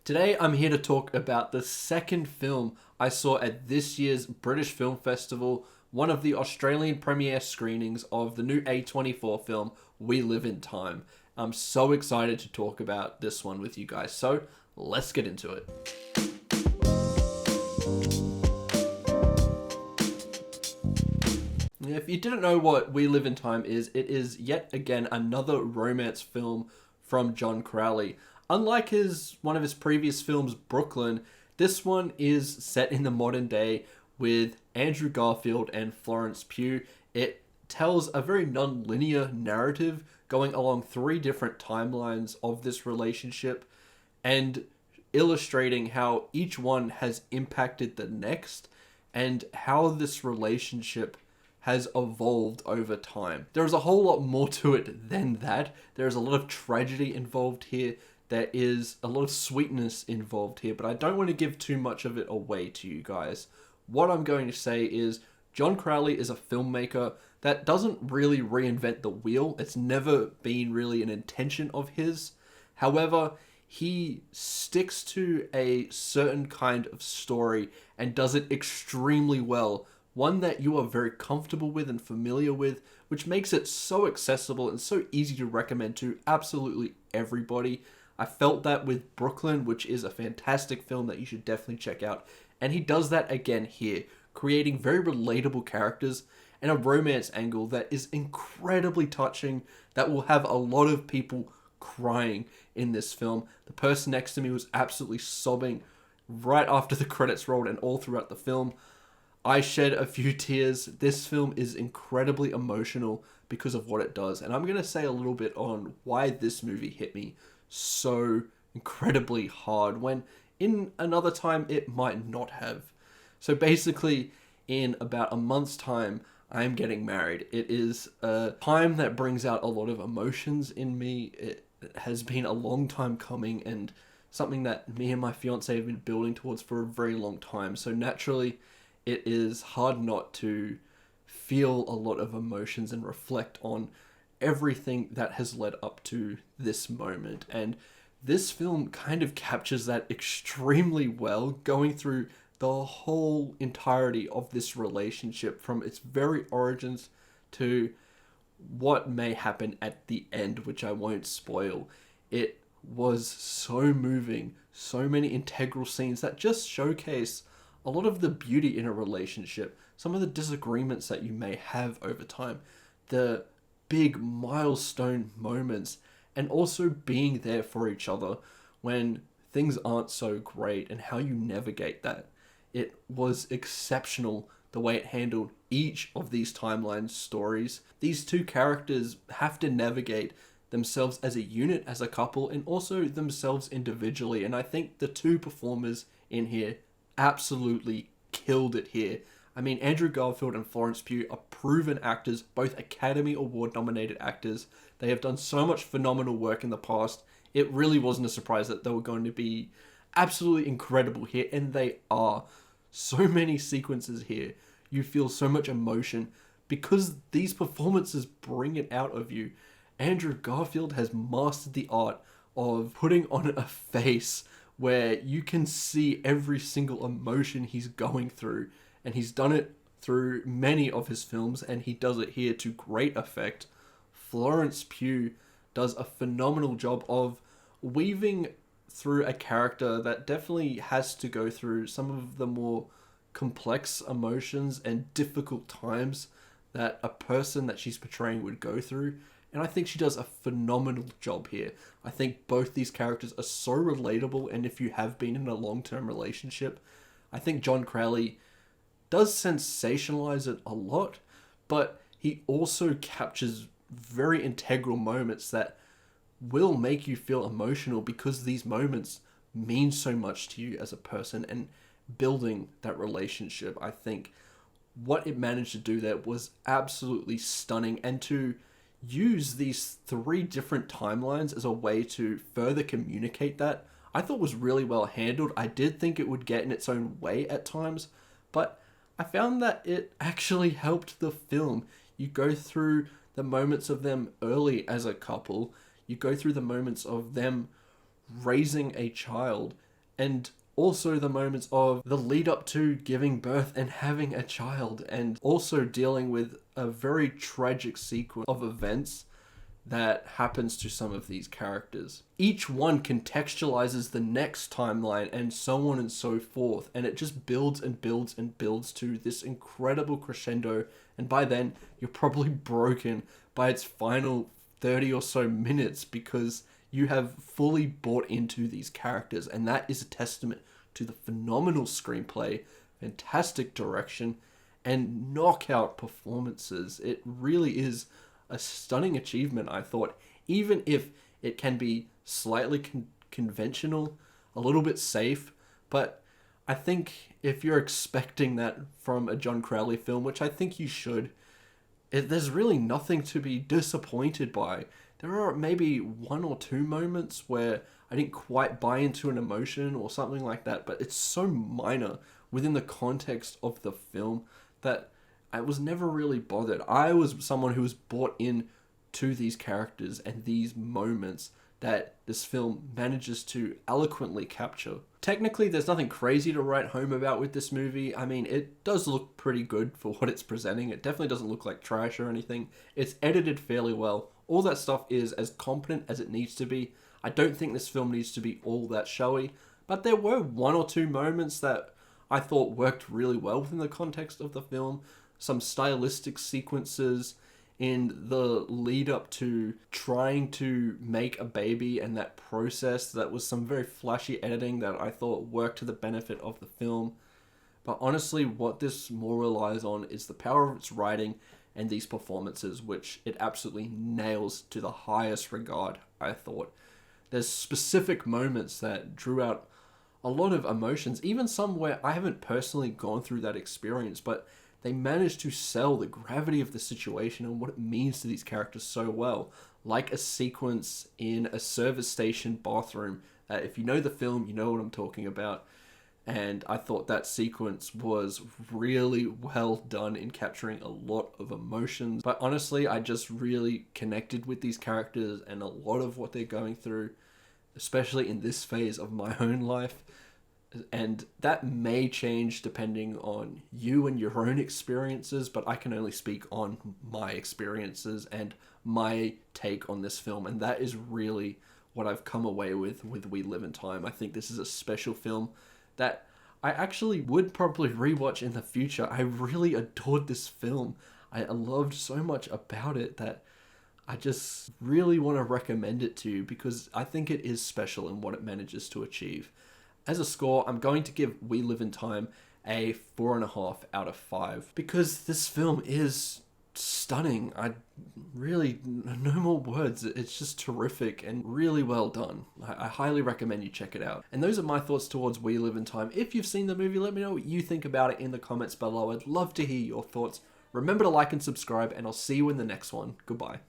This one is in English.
Today I'm here to talk about the second film I saw at this year's British Film Festival, one of the Australian premiere screenings of the new A24 film, We Live in Time. I'm so excited to talk about this one with you guys, so let's get into it. If you didn't know what We Live in Time is, it is yet again another romance film from John Crowley. Unlike one of his previous films, Brooklyn, this one is set in the modern day with Andrew Garfield and Florence Pugh. It tells a very non-linear narrative going along three different timelines of this relationship and illustrating how each one has impacted the next and how this relationship has evolved over time. There's a whole lot more to it than that. There's a lot of tragedy involved here. There is a lot of sweetness involved here, but I don't want to give too much of it away to you guys. What I'm going to say is John Crowley is a filmmaker that doesn't really reinvent the wheel. It's never been really an intention of his. However, he sticks to a certain kind of story and does it extremely well. One that you are very comfortable with and familiar with, which makes it so accessible and so easy to recommend to absolutely everybody. I felt that with Brooklyn, which is a fantastic film that you should definitely check out. And he does that again here, creating very relatable characters and a romance angle that is incredibly touching, that will have a lot of people crying in this film. The person next to me was absolutely sobbing right after the credits rolled and all throughout the film. I shed a few tears. This film is incredibly emotional because of what it does. And I'm going to say a little bit on why this movie hit me so incredibly hard when in another time it might not have. So basically, in about a month's time, I am getting married. It is a time that brings out a lot of emotions in me. It has been a long time coming and something that me and my fiance have been building towards for a very long time. So naturally, it is hard not to feel a lot of emotions and reflect on everything that has led up to this moment. And this film kind of captures that extremely well, going through the whole entirety of this relationship from its very origins to what may happen at the end, which I won't spoil. It was so moving, so many integral scenes that just showcase a lot of the beauty in a relationship, some of the disagreements that you may have over time, the big milestone moments, and also being there for each other when things aren't so great and how you navigate that. It was exceptional the way it handled each of these timeline stories. These two characters have to navigate themselves as a unit, as a couple, and also themselves individually. And I think the two performers in here absolutely killed it here. I mean, Andrew Garfield and Florence Pugh are proven actors, both Academy Award nominated actors. They have done so much phenomenal work in the past. It really wasn't a surprise that they were going to be absolutely incredible here, and they are. So many sequences here. You feel so much emotion because these performances bring it out of you. Andrew Garfield has mastered the art of putting on a face where you can see every single emotion he's going through, and he's done it through many of his films, and he does it here to great effect. Florence Pugh does a phenomenal job of weaving through a character that definitely has to go through some of the more complex emotions and difficult times that a person that she's portraying would go through. And I think she does a phenomenal job here. I think both these characters are so relatable, and if you have been in a long-term relationship, I think John Crowley does sensationalize it a lot, but he also captures very integral moments that will make you feel emotional because these moments mean so much to you as a person and building that relationship. I think what it managed to do there was absolutely stunning, and to use these three different timelines as a way to further communicate that, I thought was really well handled. I did think it would get in its own way at times, but I found that it actually helped the film. You go through the moments of them early as a couple, you go through the moments of them raising a child, And also the moments of the lead up to giving birth and having a child, and also dealing with a very tragic sequence of events that happens to some of these characters. Each one contextualizes the next timeline and so on and so forth, and it just builds and builds and builds to this incredible crescendo, and by then you're probably broken by its final 30 or so minutes because you have fully bought into these characters, and that is a testament to the phenomenal screenplay, fantastic direction, and knockout performances. It really is a stunning achievement, I thought, even if it can be slightly conventional, a little bit safe, but I think if you're expecting that from a John Crowley film, which I think you should, there's really nothing to be disappointed by. There are maybe one or two moments where I didn't quite buy into an emotion or something like that, but it's so minor within the context of the film that I was never really bothered. I was someone who was bought in to these characters and these moments that this film manages to eloquently capture. Technically, there's nothing crazy to write home about with this movie. I mean, it does look pretty good for what it's presenting. It definitely doesn't look like trash or anything. It's edited fairly well. All that stuff is as competent as it needs to be. I don't think this film needs to be all that showy, but there were one or two moments that I thought worked really well within the context of the film. Some stylistic sequences in the lead up to trying to make a baby, and that process, that was some very flashy editing that I thought worked to the benefit of the film. But honestly, what this more relies on is the power of its writing and these performances, which it absolutely nails to the highest regard, I thought. There's specific moments that drew out a lot of emotions, even some where I haven't personally gone through that experience, but they managed to sell the gravity of the situation and what it means to these characters so well. Like a sequence in a service station bathroom. If you know the film, you know what I'm talking about. And I thought that sequence was really well done in capturing a lot of emotions. But honestly, I just really connected with these characters and a lot of what they're going through, especially in this phase of my own life. And that may change depending on you and your own experiences, but I can only speak on my experiences and my take on this film, and that is really what I've come away with We Live in Time. I think this is a special film that I actually would probably rewatch in the future. I really adored this film. I loved so much about it that I just really want to recommend it to you because I think it is special in what it manages to achieve. As a score, I'm going to give We Live in Time a 4.5 out of 5 because this film is stunning. I really, no more words. It's just terrific and really well done. I highly recommend you check it out. And those are my thoughts towards We Live in Time. If you've seen the movie, let me know what you think about it in the comments below. I'd love to hear your thoughts. Remember to like and subscribe, and I'll see you in the next one. Goodbye.